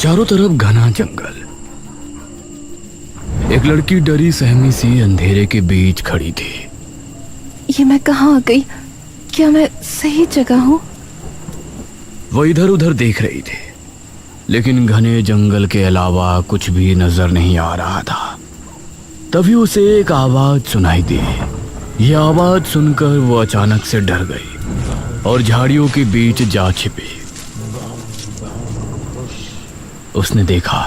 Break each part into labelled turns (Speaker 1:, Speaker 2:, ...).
Speaker 1: चारों तरफ घना जंगल। एक लड़की डरी सहमी सी अंधेरे के बीच खड़ी थी।
Speaker 2: ये मैं कहाँ आ गई? क्या मैं सही जगह हूँ?
Speaker 1: वो इधर उधर देख रही थी, लेकिन घने जंगल के अलावा कुछ भी नजर नहीं आ रहा था। तभी उसे एक आवाज सुनाई दी। यह आवाज सुनकर वो अचानक से डर गई और झाड़ियों के बीच जा छिपी। उसने देखा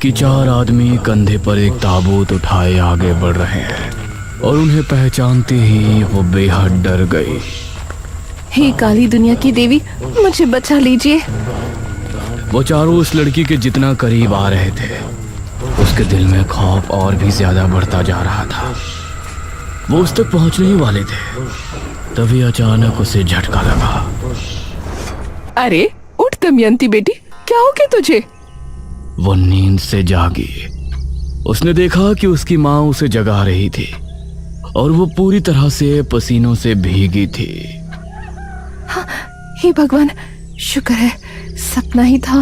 Speaker 1: कि 4 आदमी कंधे पर एक ताबूत उठाए आगे बढ़ रहे हैं और उन्हें पहचानते ही वो बेहद डर गई।
Speaker 2: हे काली दुनिया की देवी, मुझे बचा लीजिए।
Speaker 1: वो चारों उस लड़की के जितना करीब आ रहे थे, उसके दिल में खौफ और भी ज्यादा बढ़ता जा रहा था। वो उस तक पहुंचने ही वाले थे, तभी अचानक उसे झटका लगा।
Speaker 2: अरे उठ दमयंती बेटी, क्या हो गया तुझे?
Speaker 1: वो नींद से जागी। उसने देखा कि उसकी माँ उसे जगा रही थी और वो पूरी तरह से पसीनों से भीगी थी।
Speaker 2: हाँ, हे भगवान, शुक्र है सपना ही था।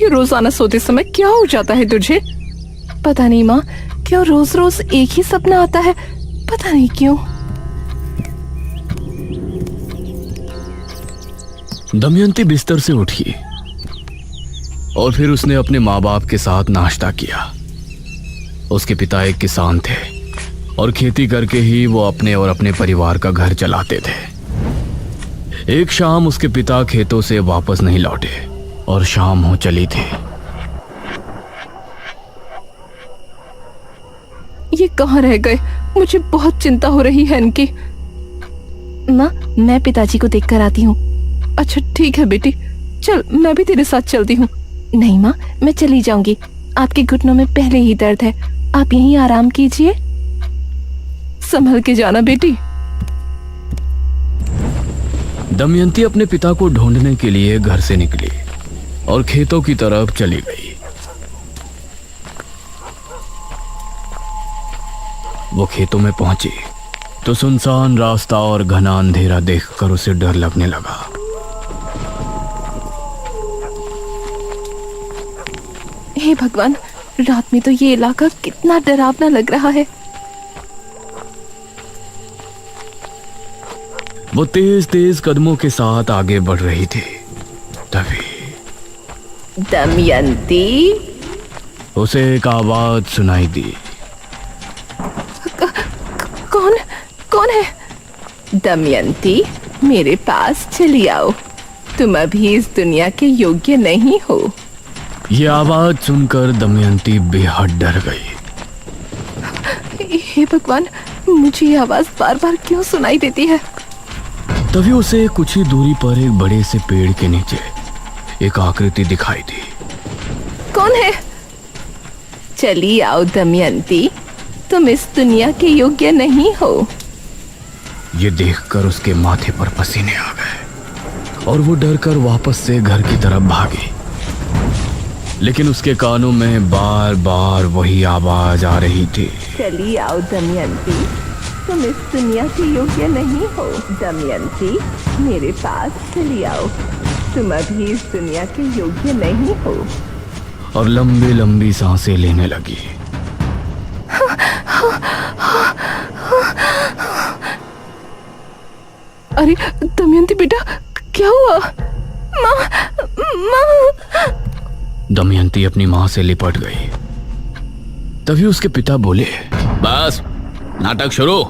Speaker 2: ये रोजाना सोते समय क्या हो जाता है तुझे? पता नहीं माँ, क्यों रोज रोज एक ही सपना आता है, पता नहीं क्यों।
Speaker 1: दमयंती बिस्तर से उठी और फिर उसने अपने माँ बाप के साथ नाश्ता किया। उसके पिता एक किसान थे और खेती करके ही वो अपने और अपने परिवार का घर चलाते थे। एक शाम उसके पिता खेतों से वापस नहीं लौटे और शाम हो चली थी।
Speaker 2: ये कहाँ रह गए? मुझे बहुत चिंता हो रही है इनकी। माँ, मैं पिताजी को देख कर आती हूँ। अच्छा ठीक है बेटी, चल मैं भी तेरे साथ चलती हूँ। नहीं माँ, मैं चली जाऊंगी। आपके घुटनों में पहले ही दर्द है, आप यहीं आराम कीजिए। संभल के जाना बेटी।
Speaker 1: दमयंती अपने पिता को ढूंढने के लिए घर से निकली और खेतों की तरफ चली गई। वो खेतों में पहुंची तो सुनसान रास्ता और घना अंधेरा देखकर उसे डर लगने लगा।
Speaker 2: हे भगवान, रात में तो ये इलाका कितना डरावना लग रहा है।
Speaker 1: वो तेज तेज कदमों के साथ आगे बढ़ रही थी। तभी
Speaker 2: दमयंती,
Speaker 1: उसे एक आवाज सुनाई दी।
Speaker 2: कौन कौन है? दमयंती, मेरे पास चली आओ। तुम अभी इस दुनिया के योग्य नहीं हो।
Speaker 1: ये आवाज सुनकर दमयंती बेहद डर गई।
Speaker 2: हे भगवान, मुझे ये आवाज बार बार क्यों सुनाई देती है?
Speaker 1: तभी उसे कुछ ही दूरी पर एक बड़े से पेड़ के नीचे एक आकृति दिखाई दी।
Speaker 2: कौन है? चली आओ दमयंती, तुम इस दुनिया के योग्य नहीं हो।
Speaker 1: ये देखकर उसके माथे पर पसीने आ गए और वो डर कर वापस से घर की तरफ भागी। लेकिन उसके कानों में बार बार वही आवाज आ रही थी।
Speaker 2: चली आओ दमयंती, तुम इस दुनिया के योग्य नहीं हो। दमयंती, मेरे पास चली आओ। तुम अभी इस दुनिया के योग्य नहीं हो।
Speaker 1: और लंबी लंबी सांसें लेने लगी।
Speaker 2: अरे दमयंती बेटा, क्या हुआ? माँ, माँ।
Speaker 1: दमयंती अपनी माँ से लिपट गई। तभी उसके पिता बोले, बस नाटक शुरू।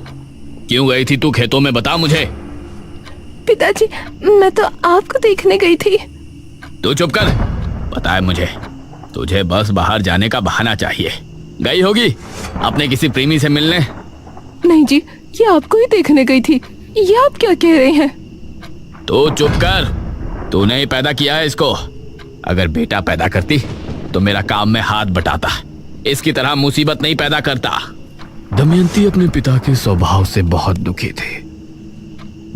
Speaker 1: क्यों गई थी तू खेतों में, बता मुझे।
Speaker 2: पिताजी, मैं तो आपको देखने गई थी।
Speaker 1: तू चुप कर। पता है मुझे, तुझे बस बाहर जाने का बहाना चाहिए। गई होगी अपने किसी प्रेमी से मिलने।
Speaker 2: नहीं जी, ये आपको ही देखने गई थी। ये आप क्या कह रहे हैं?
Speaker 1: तू चुप कर। तूने ही पैदा किया है इसको। अगर बेटा पैदा करती तो मेरा काम में हाथ बटाता। इसकी तरह मुसीबत नहीं पैदा करता। दमयंती अपने पिता के स्वभाव से बहुत दुखी थी।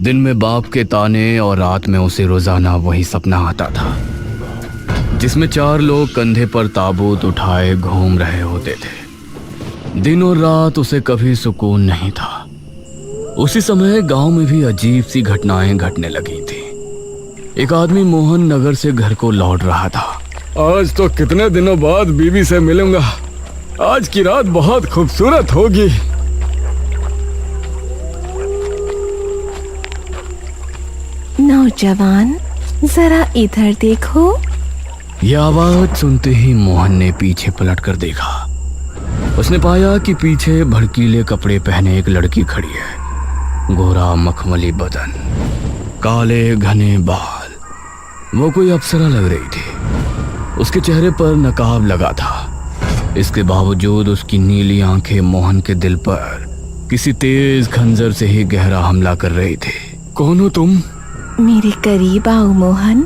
Speaker 1: दिन में बाप के ताने और रात में उसे रोजाना वही सपना आता था, जिसमें 4 लोग कंधे पर ताबूत उठाए घूम रहे होते थे। दिन और रात उसे कभी सुकून नहीं था। उसी समय गांव में भी अजीब सी घटनाएं घटने लगी थी। एक आदमी मोहन नगर से घर को लौट रहा था
Speaker 3: आज तो कितने दिनों बाद बीवी से मिलूंगा। आज की रात बहुत खूबसूरत होगी।
Speaker 2: नौजवान, जरा इधर देखो।
Speaker 1: यह आवाज सुनते ही मोहन ने पीछे पलटकर देखा। उसने पाया कि पीछे भड़कीले कपड़े पहने एक लड़की खड़ी है। गोरा मखमली बदन, काले घने बाल, वो कोई अप्सरा लग रही थी। उसके चेहरे पर नकाब लगा था। इसके बावजूद उसकी नीली आंखें मोहन के दिल पर किसी तेज खंजर से ही गहरा हमला कर रही थी।
Speaker 3: कौन हो तुम?
Speaker 2: मेरे करीब आओ मोहन,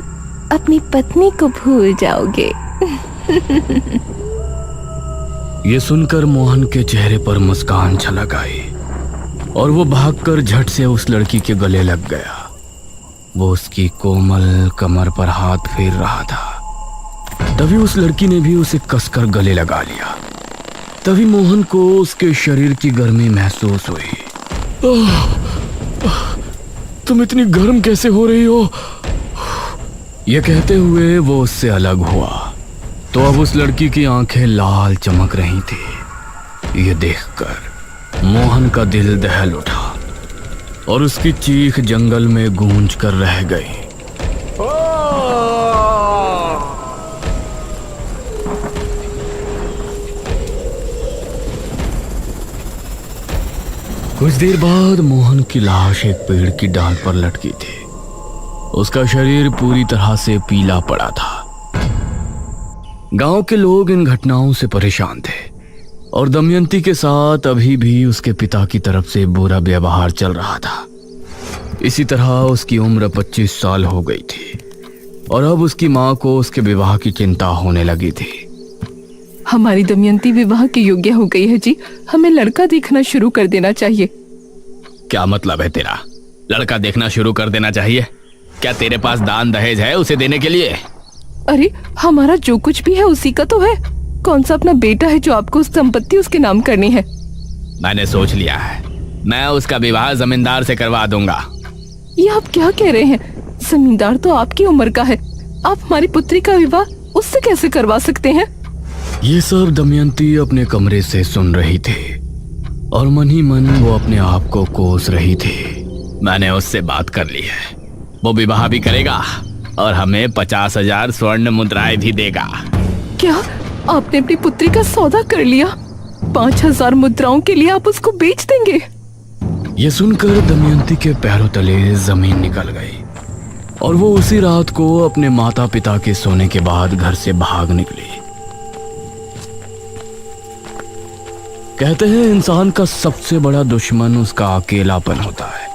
Speaker 2: अपनी पत्नी को भूल जाओगे।
Speaker 1: ये सुनकर मोहन के चेहरे पर मुस्कान छलक आई और वो भागकर झट से उस लड़की के गले लग गया। वो उसकी कोमल कमर पर हाथ फेर रहा था। तभी उस लड़की ने भी उसे कसकर गले लगा लिया। तभी मोहन को उसके शरीर की गर्मी महसूस हुई।
Speaker 3: तुम इतनी गर्म कैसे हो रही हो?
Speaker 1: यह कहते हुए वो उससे अलग हुआ तो अब उस लड़की की आंखें लाल चमक रही थी। यह देखकर मोहन का दिल दहल उठा और उसकी चीख जंगल में गूंज कर रह गई। कुछ देर बाद मोहन की लाश एक पेड़ की डाल पर लटकी थी। उसका शरीर पूरी तरह से पीला पड़ा था। गांव के लोग इन घटनाओं से परेशान थे और दमयंती के साथ अभी भी उसके पिता की तरफ से बुरा व्यवहार चल रहा था। इसी तरह उसकी उम्र 25 साल हो गई थी और अब उसकी मां को उसके विवाह की चिंता होने लगी थी।
Speaker 2: हमारी दमयंती विवाह के योग्य हो गई है जी। हमें लड़का देखना शुरू कर देना चाहिए।
Speaker 1: क्या मतलब है तेरा? लड़का देखना शुरू कर देना चाहिए? क्या तेरे पास दान दहेज है उसे देने के लिए?
Speaker 2: अरे हमारा जो कुछ भी है उसी का तो है। कौन सा अपना बेटा है जो आपको संपत्ति उसके नाम करनी है?
Speaker 1: मैंने सोच लिया है, मैं उसका विवाह जमींदार से करवा दूंगा।
Speaker 2: ये आप क्या कह रहे हैं? जमींदार तो आपकी उम्र का है। आप हमारी पुत्री का विवाह उससे कैसे करवा सकते हैं?
Speaker 1: ये सब दमयंती अपने कमरे से सुन रही थी और मन ही मन वो अपने आप को कोस रही थी। मैंने उससे बात कर ली है, वो विवाह भी करेगा और हमें 50,000 स्वर्ण मुद्राएं भी देगा।
Speaker 2: क्या आपने अपनी पुत्री का सौदा कर लिया? 5,000 मुद्राओं के लिए आप उसको बेच देंगे?
Speaker 1: ये सुनकर दमयंती के पैरों तले जमीन निकल गई और वो उसी रात को अपने माता पिता के सोने के बाद घर से भाग निकली। कहते हैं इंसान का सबसे बड़ा दुश्मन उसका अकेलापन होता है,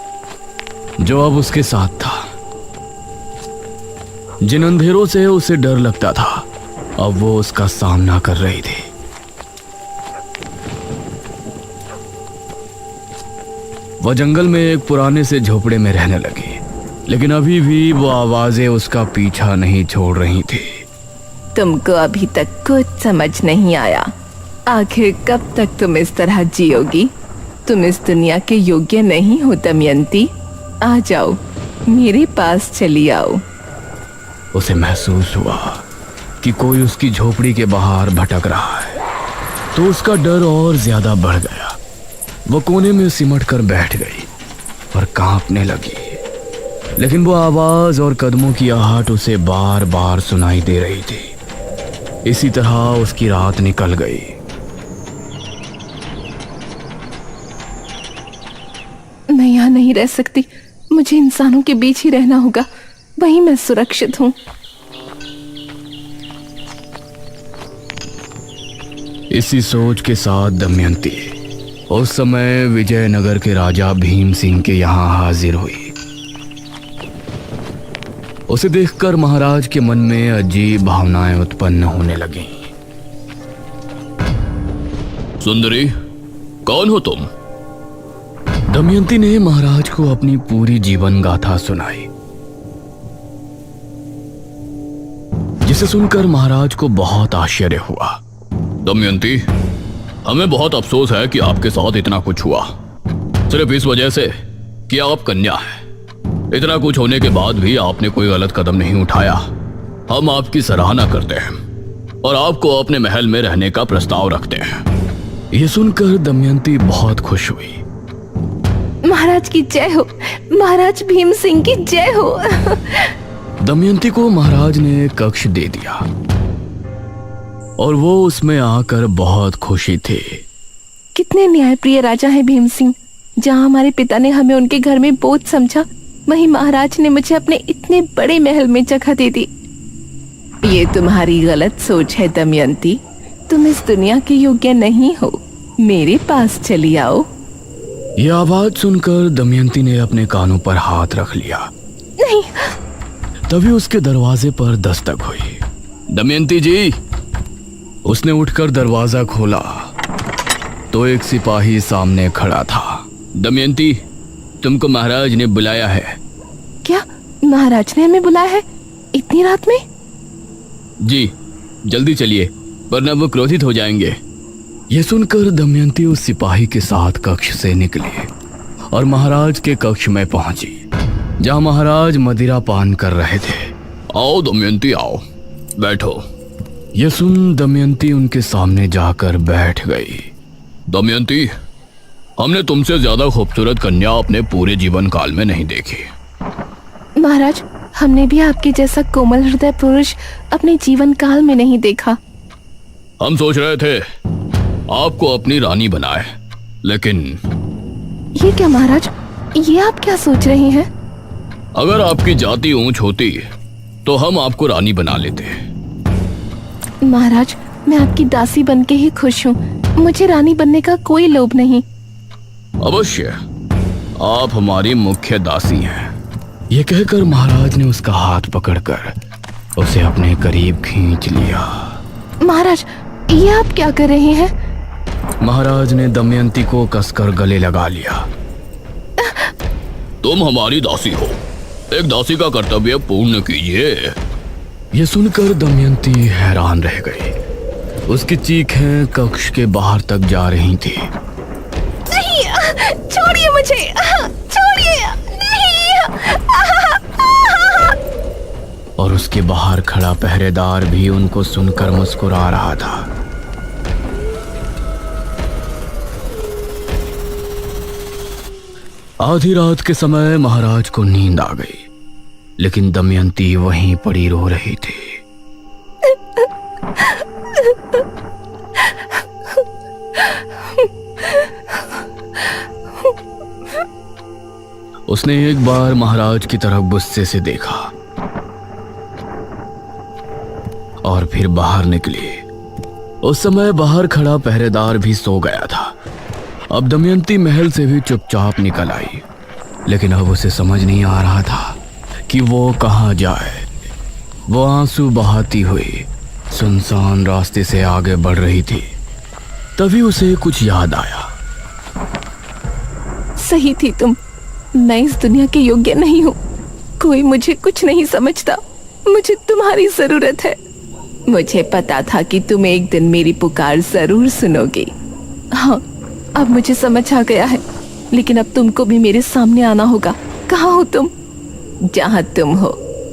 Speaker 1: जो अब उसके साथ था। जिन अंधेरों से उसे डर लगता था अब वो उसका सामना कर रही थी। वह जंगल में एक पुराने से झोपड़े में रहने लगी, लेकिन अभी भी वो आवाजें उसका पीछा नहीं छोड़ रही थी।
Speaker 2: तुमको अभी तक कुछ समझ नहीं आया। आखिर कब तक तुम इस तरह जियोगी? तुम इस दुनिया के योग्य नहीं हो दमयंती। आ जाओ, मेरे पास चली आओ।
Speaker 1: उसे महसूस हुआ कि कोई उसकी झोपड़ी के बाहर भटक रहा है, तो उसका डर और ज्यादा बढ़ गया। वो कोने में सिमट कर बैठ गई और कांपने लगी, लेकिन वो आवाज और कदमों की आहट उसे बार बार सुनाई दे रही थी। इसी तरह उसकी रात निकल गई।
Speaker 2: मैं यहाँ नहीं रह सकती। मुझे इंसानों के बीच ही रहना होगा, वहीं मैं सुरक्षित हूँ।
Speaker 1: इसी सोच के साथ दमयंती उस समय विजयनगर के राजा भीम सिंह के यहाँ हाजिर हुई। उसे देखकर महाराज के मन में अजीब भावनाएं उत्पन्न होने लगीं। सुंदरी, कौन हो तुम? दमयंती ने महाराज को अपनी पूरी जीवन गाथा सुनाई, जिसे सुनकर महाराज को बहुत आश्चर्य हुआ। दमयंती, हमें बहुत अफसोस है कि आपके साथ इतना कुछ हुआ, सिर्फ इस वजह से कि आप कन्या हैं। इतना कुछ होने के बाद भी आपने कोई गलत कदम नहीं उठाया। हम आपकी सराहना करते हैं। और आपको अपने महल में रहने का प्रस्ताव रखते हैं।
Speaker 3: ये सुनकर दमयंती बहुत खुश हुई।
Speaker 2: महाराज की जय हो, महाराज भीम सिंह की जय हो।
Speaker 3: दमयंती को महाराज ने एक कक्ष दे दिया और वो उसमें आकर बहुत खुशी थी।
Speaker 2: कितने न्यायप्रिय राजा हैं भीम सिंह। जहाँ हमारे पिता ने हमें उनके घर में बोझ समझा, वहीं महाराज ने मुझे अपने इतने बड़े महल में जगह दे दी। ये तुम्हारी गलत सोच है दमयंती। तुम इस दुनिया के योग्य नहीं हो। मेरे पास चली आओ।
Speaker 3: ये आवाज सुनकर दमयंती ने अपने कानों पर हाथ रख लिया।
Speaker 2: नहीं।
Speaker 3: तभी उसके दरवाजे पर दस्तक हुई।
Speaker 1: दमयंती जी।
Speaker 3: उसने उठकर दरवाजा खोला तो एक सिपाही सामने खड़ा था।
Speaker 1: दमयंती, तुमको महाराज ने बुलाया है।
Speaker 2: क्या महाराज ने हमें बुलाया है इतनी रात में?
Speaker 1: जी, जल्दी चलिए वरना वो क्रोधित हो जाएंगे।
Speaker 3: ये सुनकर दमयंती उस सिपाही के साथ कक्ष से निकली और महाराज के कक्ष में पहुंची, जहां महाराज मदिरा पान कर रहे थे।
Speaker 1: आओ दमयंती, आओ, बैठो।
Speaker 3: ये सुन दमयंती उनके सामने जाकर बैठ गई।
Speaker 1: दमयंती, हमने तुमसे ज्यादा खूबसूरत कन्या अपने पूरे जीवन काल में नहीं देखी।
Speaker 2: महाराज, हमने भी आपके जैसा कोमल हृदय पुरुष अपने जीवन काल में नहीं देखा।
Speaker 1: हम सोच रहे थे आपको अपनी रानी बनाए, लेकिन
Speaker 2: ये क्या महाराज, ये आप क्या सोच रहे हैं?
Speaker 1: अगर आपकी जाति ऊंच होती तो हम आपको रानी बना लेते।
Speaker 2: महाराज, मैं आपकी दासी बनके ही खुश हूँ। मुझे रानी बनने का कोई लोभ नहीं।
Speaker 1: अवश्य, आप हमारी मुख्य दासी हैं।
Speaker 3: ये कहकर महाराज ने उसका हाथ पकड़कर उसे अपने करीब खींच लिया।
Speaker 2: महाराज, ये आप क्या कर रहे हैं?
Speaker 3: महाराज ने दमयंती को कसकर गले लगा लिया।
Speaker 1: तुम हमारी दासी हो, एक दासी का कर्तव्य पूर्ण कीजिए।
Speaker 3: ये सुनकर दमयंती हैरान रह गई। उसकी चीखें कक्ष के बाहर तक जा रही थी।
Speaker 2: नहीं, छोड़िए मुझे, छोड़िए, नहीं।
Speaker 3: और उसके बाहर खड़ा पहरेदार भी उनको सुनकर मुस्कुरा रहा था। आधी रात के समय महाराज को नींद आ गई, लेकिन दमयंती वहीं पड़ी रो रही थी। उसने एक बार महाराज की तरफ गुस्से से देखा और फिर बाहर निकली। उस समय बाहर खड़ा पहरेदार भी सो गया था। अब दमयंती महल से भी चुपचाप निकल आई, लेकिन अब उसे समझ नहीं आ रहा था कि वो कहाँ जाए। वो आंसू बहाती हुई सुनसान रास्ते से आगे बढ़ रही थी। तभी उसे कुछ याद आया।
Speaker 2: सही थी तुम। मैं इस दुनिया के योग्य नहीं हूँ। कोई मुझे कुछ नहीं समझता। मुझे तुम्हारी जरूरत है। मुझे पता था कि तुम एक दिन मेरी पुकार जरूर सुनोगे। हाँ, अब मुझे समझ आ गया है। लेकिन अब तुमको भी मेरे सामने आना होगा। कहाँ हो तुम? जहाँ तुम हो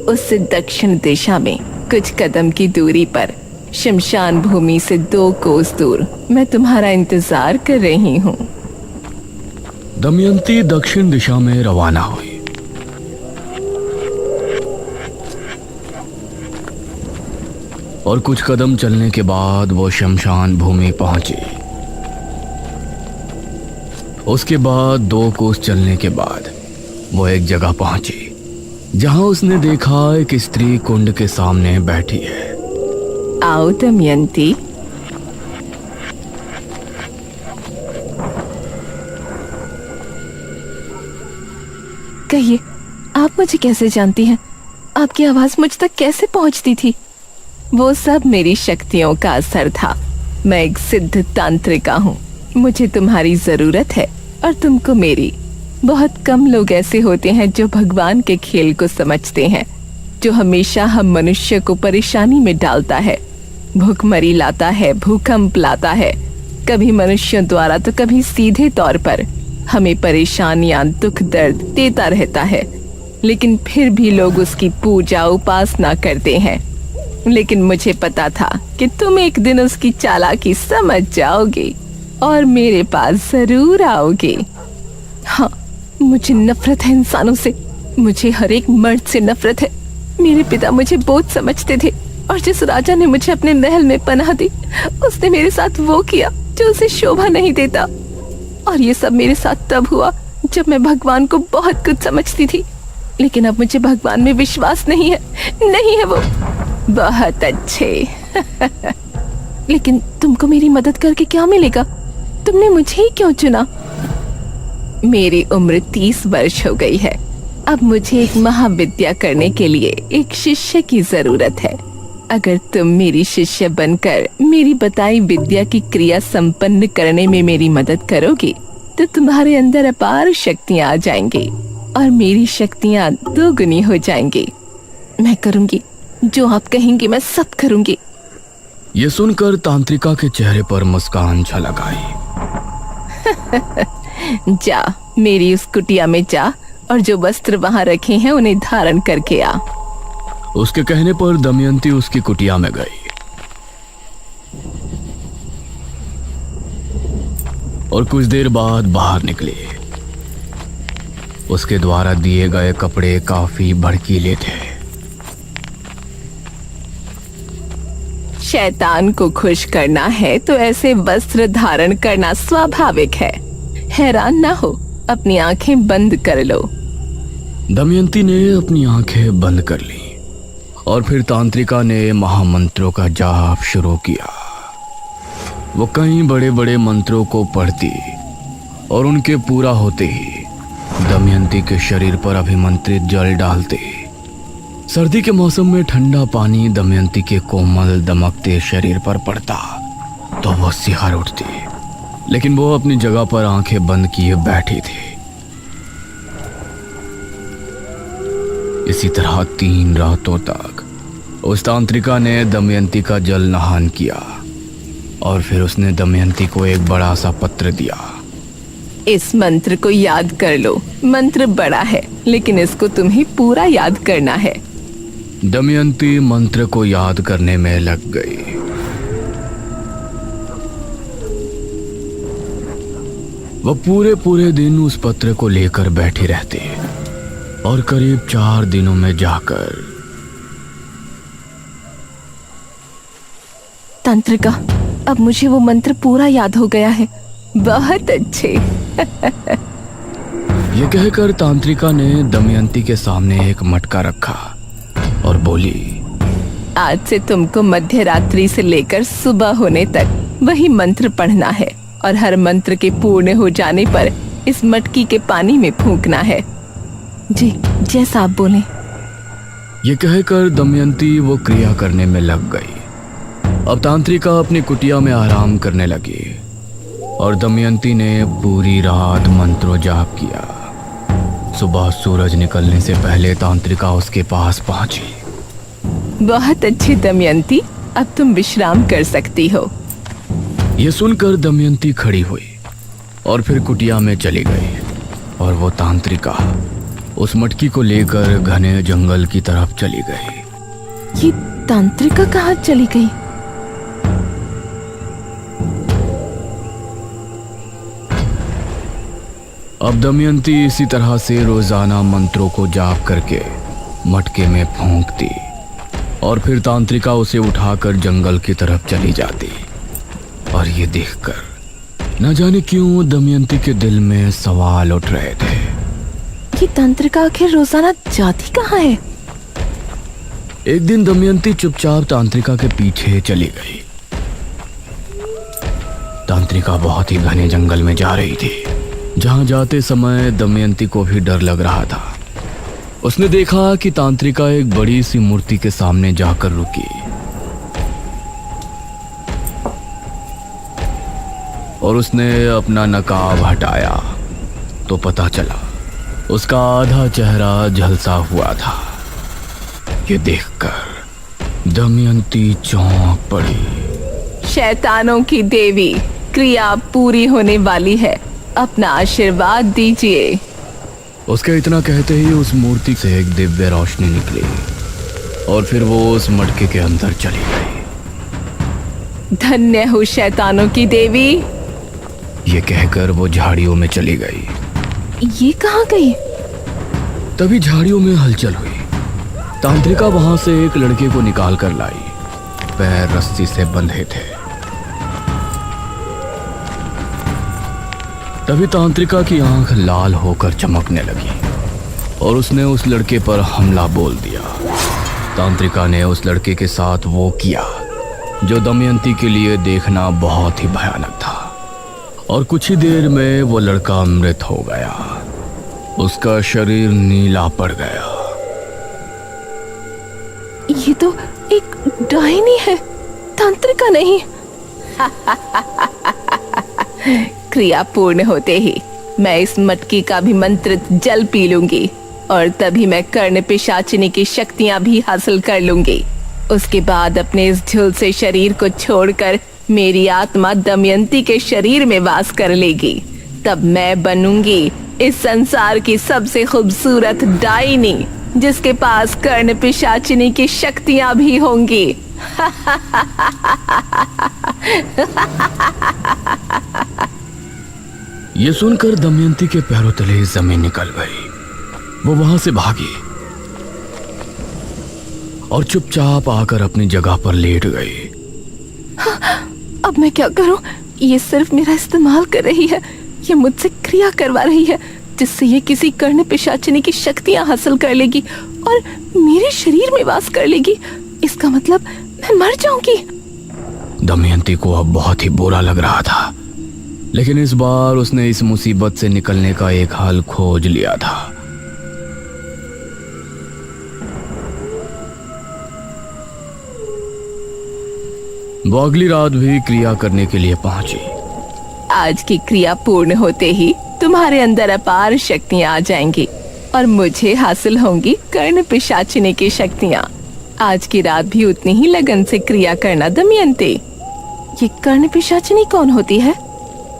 Speaker 2: उससे दक्षिण दिशा में कुछ कदम की दूरी पर शमशान भूमि से 2 कोस दूर मैं तुम्हारा इंतजार कर रही हूँ।
Speaker 3: दमयंती दक्षिण दिशा में रवाना हुई। और कुछ कदम चलने के बाद वो शमशान भूमि पहुंची। उसके बाद 2 कोस चलने के बाद वो एक जगह पहुंची जहां उसने देखा एक स्त्री कुंड के सामने बैठी है।
Speaker 2: आओ दमयंती। कहिए, आप मुझे कैसे जानती हैं? आपकी आवाज मुझ तक कैसे पहुंचती थी? वो सब मेरी शक्तियों का असर था। मैं एक सिद्ध तांत्रिका हूँ। मुझे तुम्हारी जरूरत है और तुमको मेरी। बहुत कम लोग ऐसे होते हैं जो भगवान के खेल को समझते हैं, जो हमेशा हम मनुष्य को परेशानी में डालता है, भूखमरी लाता है, भूकंप लाता है, कभी मनुष्यों द्वारा तो कभी सीधे तौर पर हमें परेशानियां, दुख दर्द देता रहता है, लेकिन फिर भी लोग उसकी पूजा उपासना करते हैं। लेकिन मुझे पता था कि तुम एक दिन उसकी चालाकी समझ जाओगे और मेरे पास जरूर आओगे। हाँ, मुझे नफरत है इंसानों से। मुझे हर एक मर्द से नफरत है। मेरे पिता मुझे बोझ समझते थे और जिस राजा ने मुझे अपने महल में पनाह दी, उसने मेरे साथ वो किया जो उसे शोभा नहीं देता। और ये सब मेरे साथ तब हुआ जब मैं भगवान को बहुत कुछ समझती थी, लेकिन अब मुझे भगवान में विश्वास नहीं है। नहीं है वो। बहुत अच्छे। लेकिन तुमको मेरी मदद करके क्या मिलेगा? तुमने मुझे ही क्यों चुना? मेरी उम्र 30 वर्ष हो गई है। अब मुझे एक महाविद्या करने के लिए एक शिष्य की जरूरत है। अगर तुम मेरी शिष्य बनकर मेरी बताई विद्या की क्रिया संपन्न करने में मेरी मदद करोगी तो तुम्हारे अंदर अपार शक्तियां आ जाएंगी और मेरी शक्तियां दोगुनी हो जाएंगी। मैं करूंगी जो आप कहेंगी, मैं सब करूंगी।
Speaker 3: ये सुनकर तांत्रिका के चेहरे पर मुस्कान झलक आई।
Speaker 2: जा, मेरी उस कुटिया में जा और जो वस्त्र वहां रखे हैं उन्हें धारण करके आ।
Speaker 3: उसके कहने पर दमयंती उसकी कुटिया में गई और कुछ देर बाद बाहर निकली। उसके द्वारा दिए गए कपड़े काफी भड़कीले थे।
Speaker 2: शैतान को खुश करना है तो ऐसे वस्त्र धारण करना स्वाभाविक है। हैरान ना हो, अपनी आंखें बंद कर लो।
Speaker 3: दमयंती ने अपनी आंखें बंद कर ली और फिर तांत्रिका ने महामंत्रों का जाप शुरू किया। वो कई बड़े बड़े मंत्रों को पढ़ती और उनके पूरा होते ही दमयंती के शरीर पर अभिमंत्रित जल डालते। सर्दी के मौसम में ठंडा पानी दमयंती के कोमल दमकते शरीर पर पड़ता तो वो सिहर उठती, लेकिन वो अपनी जगह पर आंखें बंद किए बैठी थी। इसी तरह 3 रातों तक उस तांत्रिका ने दमयंती का जल नहान किया और फिर उसने दमयंती को एक बड़ा सा पत्र दिया।
Speaker 2: इस मंत्र को याद कर लो। मंत्र बड़ा है लेकिन इसको तुम्हें पूरा याद करना है।
Speaker 3: दमयंती मंत्र को याद करने में लग गई। वह पूरे दिन उस पत्र को लेकर बैठी रहती और करीब 4 दिनों में जाकर
Speaker 2: तांत्रिका, अब मुझे वो मंत्र पूरा याद हो गया है। बहुत अच्छे।
Speaker 3: ये कहकर तांत्रिका ने दमयंती के सामने एक मटका रखा और बोली,
Speaker 2: आज से तुमको मध्य रात्रि से लेकर सुबह होने तक वही मंत्र पढ़ना है और हर मंत्र के पूर्ण हो जाने पर इस मटकी के पानी में फूंकना है। जी, जैसा आप बोले।
Speaker 3: ये कहकर दमयंती वो क्रिया करने में लग गई। अब तांत्रिका अपनी कुटिया में आराम करने लगी और दमयंती ने पूरी रात मंत्रो जाप किया। सुबह सूरज निकलने से पहले तांत्रिका उसके पास पहुंची।
Speaker 2: बहुत अच्छी दमयंती, अब तुम विश्राम कर सकती हो।
Speaker 3: ये सुनकर दमयंती खड़ी हुई और फिर कुटिया में चली गई और वो तांत्रिका उस मटकी को लेकर घने जंगल की तरफ चली गई।
Speaker 2: ये तांत्रिका कहाँ चली गई?
Speaker 3: अब दमयंती इसी तरह से रोजाना मंत्रों को जाप करके मटके में फूंकती और फिर तांत्रिका उसे उठाकर जंगल की तरफ चली जाती। और ये देखकर न जाने क्यों दमयंती के दिल में सवाल उठ रहे थे।
Speaker 2: ये तांत्रिका आखिर रोजाना जाती कहाँ है?
Speaker 3: एक दिन दमयंती चुपचाप तांत्रिका के पीछे चली गई। तांत्रिका बहुत ही घने जंगल में जा रही थी। जहां जाते समय दमयंती को भी डर लग रहा था। उसने देखा कि तांत्रिका एक बड़ी सी मूर्ति के सामने जाकर रुकी और उसने अपना नकाब हटाया तो पता चला उसका आधा चेहरा झलसा हुआ था। ये देखकर दमयंती चौंक पड़ी।
Speaker 2: शैतानों की देवी, क्रिया पूरी होने वाली है, अपना आशीर्वाद दीजिए।
Speaker 3: उसके इतना कहते ही उस मूर्ति से एक दिव्य रोशनी निकली और फिर वो उस मटके के अंदर चली गई।
Speaker 2: धन्य हो शैतानों की देवी।
Speaker 3: ये कहकर वो झाड़ियों में चली गई।
Speaker 2: ये कहाँ गई?
Speaker 3: तभी झाड़ियों में हलचल हुई। तांत्रिका वहां से एक लड़के को निकाल कर लाई। पैर रस्सी से बंधे थे। तभी तांत्रिका की आंख लाल होकर चमकने लगी और उसने उस लड़के पर हमला बोल दिया। तांत्रिका ने उस लड़के के साथ वो किया जो दमयंती के लिए देखना बहुत ही भयानक था, और कुछ ही देर में वो लड़का मृत हो गया। उसका शरीर नीला पड़ गया।
Speaker 2: ये तो एक डायनी है, तांत्रिका नहीं। क्रिया पूर्ण होते ही मैं इस मटकी का भी मंत्रित जल पी लूंगी और तभी मैं कर्ण पिशाचिनी की शक्तियां भी हासिल कर लूंगी। उसके बाद अपने इस झुलसे शरीर को छोड़कर मेरी आत्मा दमयंती के शरीर में वास कर लेगी। तब मैं बनूंगी इस संसार की सबसे खूबसूरत डायनी, जिसके पास कर्ण पिशाचिनी की शक्तियां भी होंगी।
Speaker 3: ये सुनकर दमयंती के पैरों तले जमीन निकल गई। वो वहां से भागी और चुपचाप आकर अपनी जगह पर लेट गई।
Speaker 2: अब मैं क्या करूं? ये सिर्फ मेरा इस्तेमाल कर रही है। ये मुझसे क्रिया करवा रही है जिससे ये किसी कर्ण पिशाचिनी की शक्तियां हासिल कर लेगी और मेरे शरीर में वास कर लेगी। इसका मतलब मैं मर जाऊंगी।
Speaker 3: दमयंती को अब बहुत ही बुरा लग रहा था, लेकिन इस बार उसने इस मुसीबत से निकलने का एक हल खोज लिया था। वो अगली रात भी क्रिया करने के लिए पहुंची।
Speaker 2: आज की क्रिया पूर्ण होते ही तुम्हारे अंदर अपार शक्तियां आ जाएंगी और मुझे हासिल होंगी कर्ण पिशाचिनी की शक्तियां। आज की रात भी उतनी ही लगन से क्रिया करना दमयंती। ये कर्ण पिशाचिनी कौन होती है?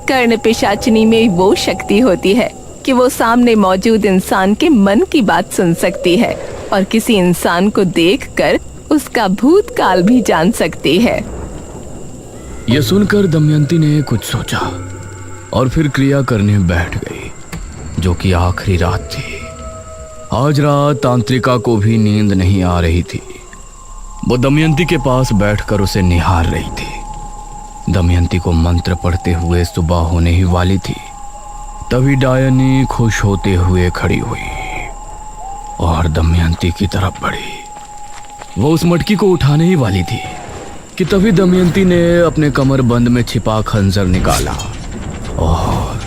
Speaker 2: कर्ण पिशाचिनी में वो शक्ति होती है कि वो सामने मौजूद इंसान के मन की बात सुन सकती है और किसी इंसान को देखकर उसका भूतकाल भी जान सकती है।
Speaker 3: यह सुनकर दमयंती ने कुछ सोचा और फिर क्रिया करने बैठ गई, जो कि आखिरी रात थी। आज रात तांत्रिका को भी नींद नहीं आ रही थी। वो दमयंती के पास बैठकर उसे निहार रही थी। दमयंती को मंत्र पढ़ते हुए सुबह होने ही वाली थी। तभी डायनी खुश होते हुए खड़ी हुई और दमयंती की तरफ बढ़ी। वो उस मटकी को उठाने ही वाली थी कि तभी दमयंती ने अपने कमर बंद में छिपा खंजर निकाला और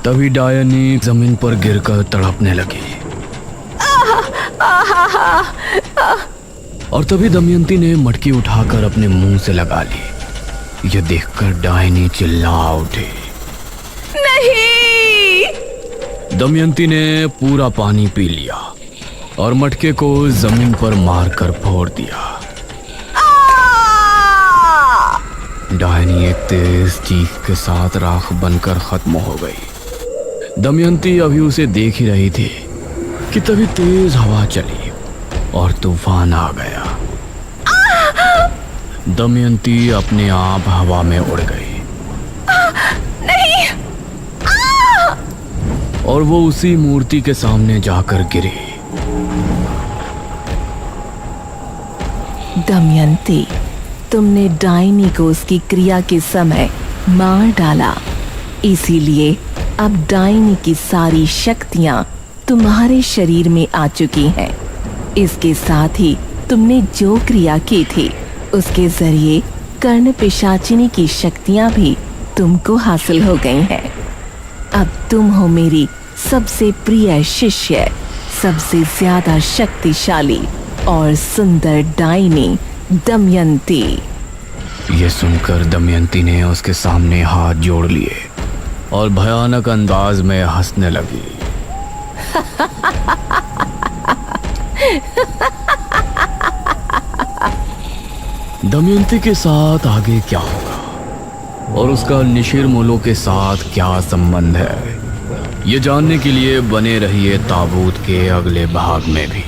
Speaker 3: तभी डायनी जमीन पर गिरकर तड़पने लगी। और तभी दमयंती ने मटकी उठाकर अपने मुंह से लगा ली। यह देखकर डायनी चिल्ला उठी।
Speaker 2: नहीं!
Speaker 3: दमयंती ने पूरा पानी पी लिया और मटके को जमीन पर मारकर फोड़ दिया। डायनी एक तेज चीख के साथ राख बनकर खत्म हो गई। दमयंती अभी उसे देख ही रही थी कि तभी तेज हवा चली और तूफान आ गया। दमयंती अपने आप हवा में उड़ गई।
Speaker 2: नहीं!
Speaker 3: और वो उसी मूर्ति के सामने जाकर गिरी।
Speaker 2: दमयंती, तुमने डायनी को उसकी क्रिया के समय मार डाला, इसीलिए अब डायनी की सारी शक्तियां तुम्हारे शरीर में आ चुकी हैं। इसके साथ ही तुमने जो क्रिया की थी उसके जरिए कर्ण पिशाचिनी की शक्तियां भी तुमको हासिल हो गई हैं। अब तुम हो मेरी सबसे प्रिय शिष्य, सबसे ज्यादा शक्तिशाली और सुंदर डायनी दमयंती।
Speaker 3: ये सुनकर दमयंती ने उसके सामने हाथ जोड़ लिए और भयानक अंदाज में हंसने लगी। दमयंती के साथ आगे क्या होगा और उसका निशिर-मुलो के साथ क्या संबंध है, ये जानने के लिए बने रहिए ताबूत के अगले भाग में भी।